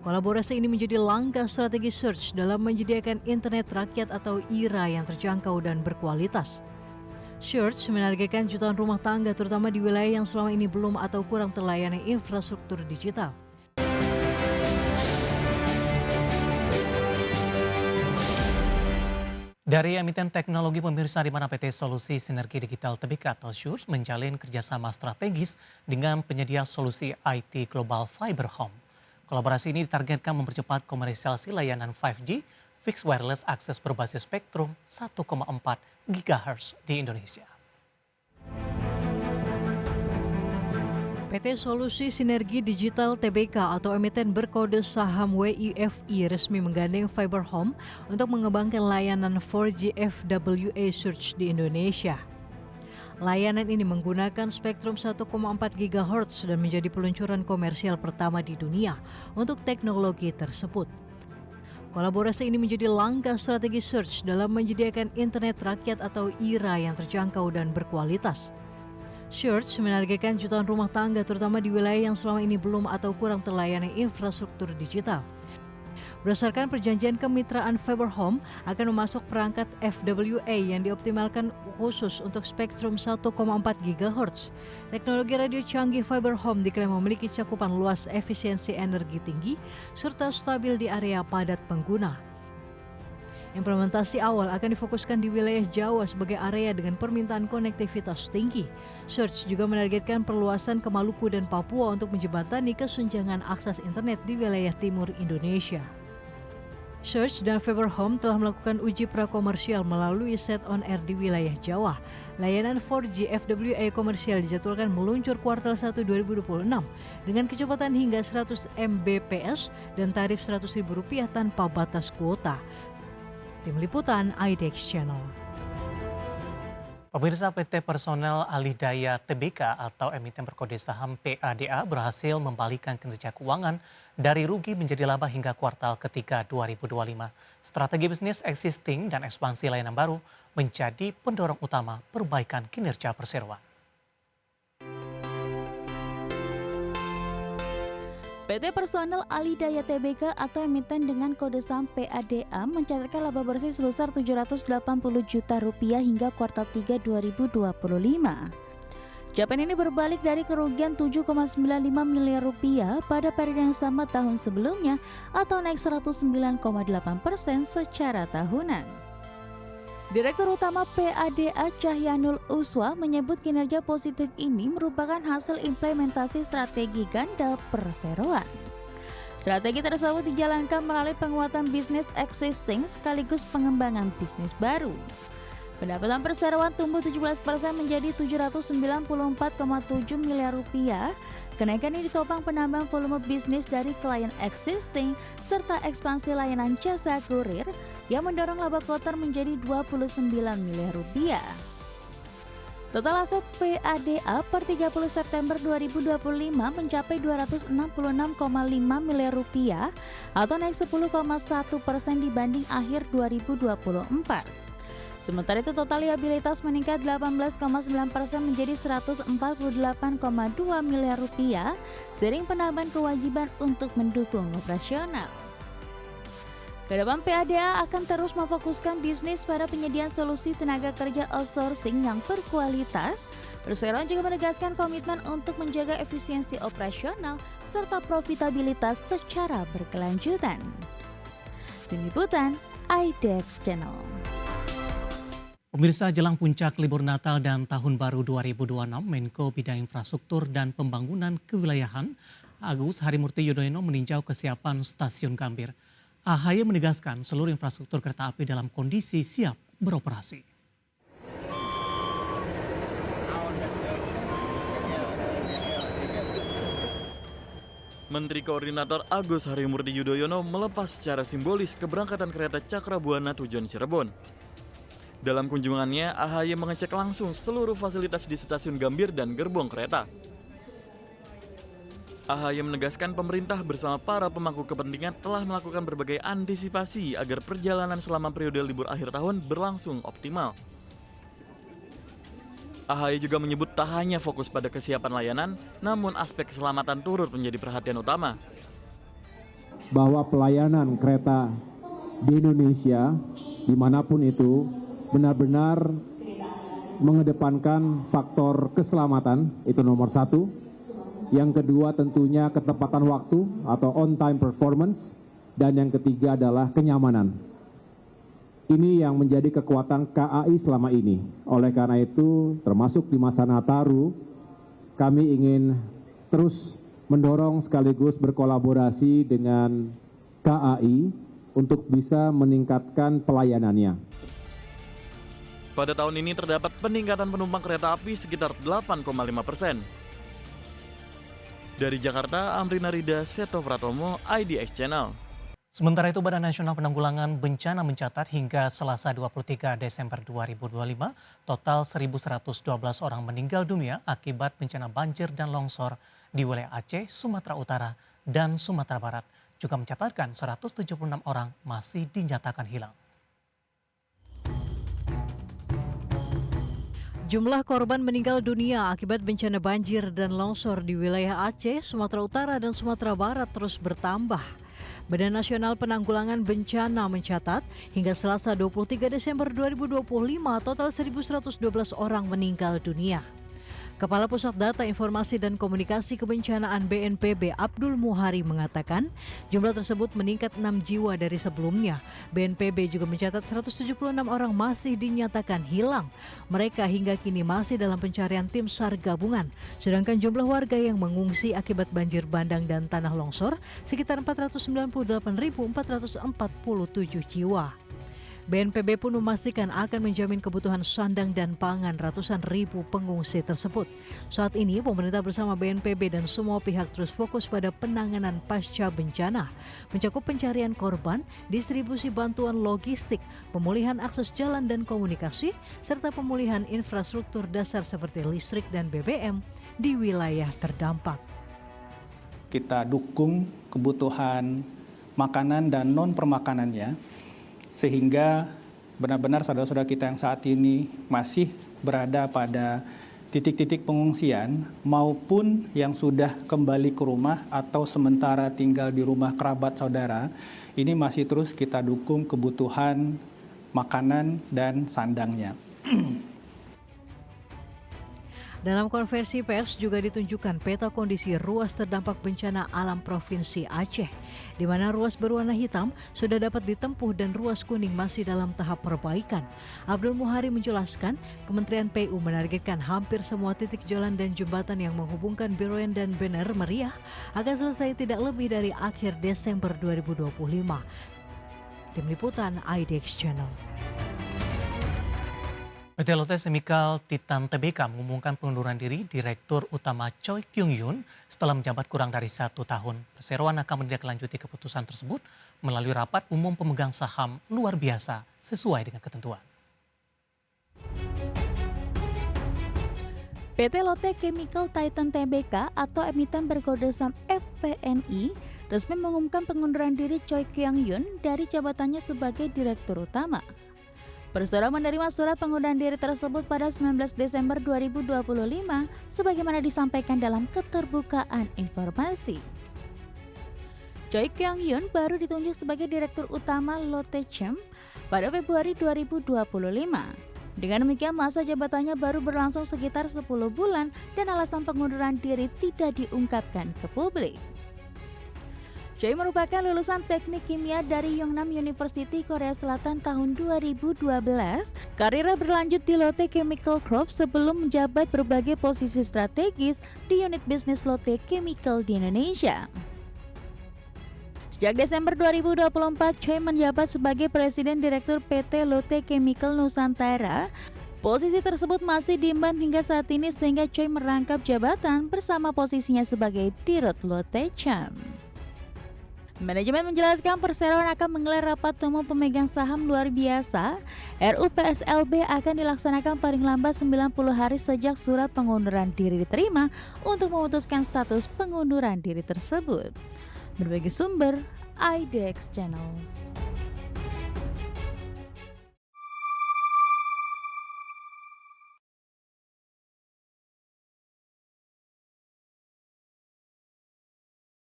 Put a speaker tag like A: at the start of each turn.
A: Kolaborasi ini menjadi langkah strategi Search dalam menyediakan internet rakyat atau IRA yang terjangkau dan berkualitas. Search menargetkan jutaan rumah tangga terutama di wilayah yang selama ini belum atau kurang terlayani infrastruktur digital.
B: Dari emiten teknologi pemirsa, di mana PT Solusi Sinergi Digital Tbk atau SURS menjalin kerjasama strategis dengan penyedia solusi IT Global Fiber Home. Kolaborasi ini ditargetkan mempercepat komersialisasi layanan 5G Fixed Wireless Access berbasis spektrum 1,4 GHz di Indonesia.
A: PT Solusi Sinergi Digital Tbk atau emiten berkode saham WIFI resmi menggandeng Fiber Home untuk mengembangkan layanan 4G FWA Search di Indonesia. Layanan ini menggunakan spektrum 1,4 GHz dan menjadi peluncuran komersial pertama di dunia untuk teknologi tersebut. Kolaborasi ini menjadi langkah strategi Search dalam menyediakan internet rakyat atau IRA yang terjangkau dan berkualitas. Search menargetkan jutaan rumah tangga terutama di wilayah yang selama ini belum atau kurang terlayani infrastruktur digital. Berdasarkan perjanjian kemitraan, Fiber Home akan memasok perangkat FWA yang dioptimalkan khusus untuk spektrum 1,4 GHz. Teknologi radio canggih Fiber Home diklaim memiliki cakupan luas, efisiensi energi tinggi, serta stabil di area padat pengguna. Implementasi awal akan difokuskan di wilayah Jawa sebagai area dengan permintaan konektivitas tinggi. Search juga menargetkan perluasan ke Maluku dan Papua untuk menjembatani kesenjangan akses internet di wilayah timur Indonesia. Search dan Fiber Home telah melakukan uji prakomersial melalui set on air di wilayah Jawa. Layanan 4G FWA komersial dijadwalkan meluncur kuartal 1 2026 dengan kecepatan hingga 100 Mbps dan tarif Rp100.000 tanpa batas kuota. Tim Liputan IDX Channel.
B: Pemirsa, PT Personel Alidaya Tbk atau emiten berkode saham PADA berhasil membalikan kinerja keuangan dari rugi menjadi laba hingga kuartal ketiga 2025. Strategi bisnis existing dan ekspansi layanan baru menjadi pendorong utama perbaikan kinerja perseroan.
C: PT Personel Alidaya Tbk atau emiten dengan kode saham PADA mencatatkan laba bersih sebesar Rp780 juta hingga kuartal 3 2025. Capaian ini berbalik dari kerugian Rp7,95 miliar pada periode yang sama tahun sebelumnya atau naik 109,8% secara tahunan. Direktur Utama PADA Cahyanul Uswa menyebut kinerja positif ini merupakan hasil implementasi strategi ganda perseroan. Strategi tersebut dijalankan melalui penguatan bisnis existing sekaligus pengembangan bisnis baru. Pendapatan perseroan tumbuh 17% menjadi Rp794,7 miliar. Kenaikan ini ditopang penambahan volume bisnis dari klien existing serta ekspansi layanan jasa kurir yang mendorong laba kotor menjadi Rp29 miliar. Total aset PADA per 30 September 2025 mencapai Rp266,5 miliar atau naik 10,1% dibanding akhir 2024. Sementara itu total liabilitas meningkat 18,9% menjadi Rp148,2 miliar seiring penambahan kewajiban untuk mendukung operasional. Kedepan PADA akan terus memfokuskan bisnis pada penyediaan solusi tenaga kerja outsourcing yang berkualitas. Perseroan juga menegaskan komitmen untuk menjaga efisiensi operasional serta profitabilitas secara berkelanjutan. Tim Liputan IDX Channel.
B: Pemirsa, jelang puncak libur Natal dan Tahun Baru 2026, Menko Bidang Infrastruktur dan Pembangunan Kewilayahan Agus Harimurti Yudhoyono meninjau kesiapan Stasiun Gambir. AHY menegaskan seluruh infrastruktur kereta api dalam kondisi siap beroperasi.
D: Menteri Koordinator Agus Harimurti Yudhoyono melepas secara simbolis keberangkatan kereta Cakrabuana tujuan Cirebon. Dalam kunjungannya, AHY mengecek langsung seluruh fasilitas di Stasiun Gambir dan gerbong kereta. AHY menegaskan pemerintah bersama para pemangku kepentingan telah melakukan berbagai antisipasi agar perjalanan selama periode libur akhir tahun berlangsung optimal. AHY juga menyebut tak hanya fokus pada kesiapan layanan, namun aspek keselamatan turut menjadi perhatian utama.
E: bahwa pelayanan kereta di Indonesia dimanapun itu benar-benar mengedepankan faktor keselamatan, itu nomor satu. Yang kedua tentunya ketepatan waktu atau on time performance, dan yang ketiga adalah kenyamanan. Ini yang menjadi kekuatan KAI selama ini. Oleh karena itu, termasuk di masa Nataru, kami ingin terus mendorong sekaligus berkolaborasi dengan KAI untuk bisa meningkatkan pelayanannya.
D: Pada tahun ini terdapat peningkatan penumpang kereta api sekitar 8,5%. Dari Jakarta, Amrina Rida, Seto Pratomo, IDX Channel.
B: Sementara itu, Badan Nasional Penanggulangan Bencana mencatat hingga Selasa 23 Desember 2025, total 1.112 orang meninggal dunia akibat bencana banjir dan longsor di wilayah Aceh, Sumatera Utara, dan Sumatera Barat. Juga mencatatkan 176 orang masih dinyatakan hilang.
A: Jumlah korban meninggal dunia akibat bencana banjir dan longsor di wilayah Aceh, Sumatera Utara, dan Sumatera Barat terus bertambah. Badan Nasional Penanggulangan Bencana mencatat hingga Selasa 23 Desember 2025 total 1.112 orang meninggal dunia. Kepala Pusat Data Informasi dan Komunikasi Kebencanaan BNPB Abdul Muhari mengatakan jumlah tersebut meningkat 6 jiwa dari sebelumnya. BNPB juga mencatat 176 orang masih dinyatakan hilang. Mereka hingga kini masih dalam pencarian tim SAR gabungan. Sedangkan jumlah warga yang mengungsi akibat banjir bandang dan tanah longsor sekitar 498.447 jiwa. BNPB pun memastikan akan menjamin kebutuhan sandang dan pangan ratusan ribu pengungsi tersebut. Saat ini pemerintah bersama BNPB dan semua pihak terus fokus pada penanganan pasca bencana, mencakup pencarian korban, distribusi bantuan logistik, pemulihan akses jalan dan komunikasi, serta pemulihan infrastruktur dasar seperti listrik dan BBM di wilayah terdampak.
F: Kita dukung kebutuhan makanan dan non-permakanannya, sehingga benar-benar saudara-saudara kita yang saat ini masih berada pada titik-titik pengungsian maupun yang sudah kembali ke rumah atau sementara tinggal di rumah kerabat saudara, ini masih terus kita dukung kebutuhan makanan dan sandangnya.
A: Dalam konversi pers juga ditunjukkan peta kondisi ruas terdampak bencana alam Provinsi Aceh, di mana ruas berwarna hitam sudah dapat ditempuh dan ruas kuning masih dalam tahap perbaikan. Abdul Muhari menjelaskan, Kementerian PU menargetkan hampir semua titik jalan dan jembatan yang menghubungkan Biroen dan Bener Meriah akan selesai tidak lebih dari akhir Desember 2025. Tim Liputan IDX Channel.
B: PT Lotte Chemical Titan Tbk mengumumkan pengunduran diri Direktur Utama Choi Kyung Yoon setelah menjabat kurang dari 1 tahun. Perseroan akan menindaklanjuti keputusan tersebut melalui rapat umum pemegang saham luar biasa sesuai dengan ketentuan.
C: PT Lotte Chemical Titan Tbk atau emiten berkode saham FPNI resmi mengumumkan pengunduran diri Choi Kyung Yoon dari jabatannya sebagai Direktur Utama. Perseroan menerima surat pengunduran diri tersebut pada 19 Desember 2025 sebagaimana disampaikan dalam keterbukaan informasi. Choi Kyung Yoon baru ditunjuk sebagai Direktur Utama Lotte Chem pada Februari 2025. Dengan demikian masa jabatannya baru berlangsung sekitar 10 bulan dan alasan pengunduran diri tidak diungkapkan ke publik. Choi merupakan lulusan teknik kimia dari Yongnam University, Korea Selatan tahun 2012. Karirnya berlanjut di Lotte Chemical Corp sebelum menjabat berbagai posisi strategis di unit bisnis Lotte Chemical di Indonesia. Sejak Desember 2024, Choi menjabat sebagai Presiden Direktur PT Lotte Chemical Nusantara. Posisi tersebut masih diemban hingga saat ini sehingga Choi merangkap jabatan bersama posisinya sebagai Dirut Lotte Chem. Manajemen menjelaskan perseroan akan menggelar rapat umum pemegang saham luar biasa. RUPSLB akan dilaksanakan paling lambat 90 hari sejak surat pengunduran diri diterima untuk memutuskan status pengunduran diri tersebut. Berbagai sumber, IDX Channel.